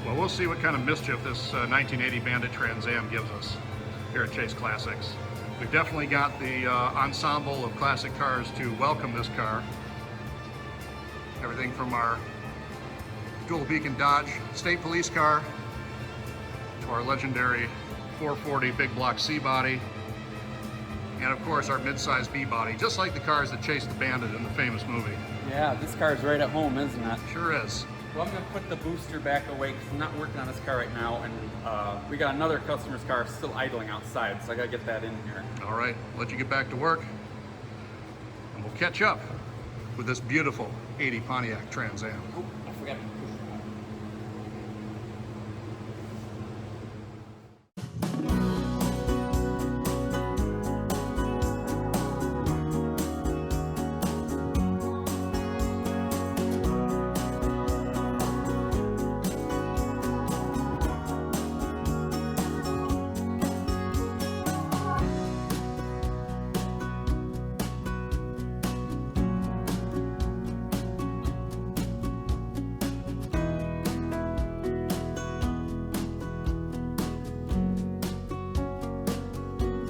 Well, we'll see what kind of mischief this 1980 Bandit Trans Am gives us here at Chase Classics. We've definitely got the ensemble of classic cars to welcome this car. Everything from our dual beacon Dodge State Police car to our legendary 440 big block C body, and of course our mid-size B body, just like the cars that chased the Bandit in the famous movie. Yeah, this car's right at home, isn't it? Sure is. Well, I'm gonna put the booster back away because I'm not working on this car right now, and we got another customer's car still idling outside, so I gotta get that in here. All right, let you get back to work, and we'll catch up with this beautiful 80 Pontiac Trans Am.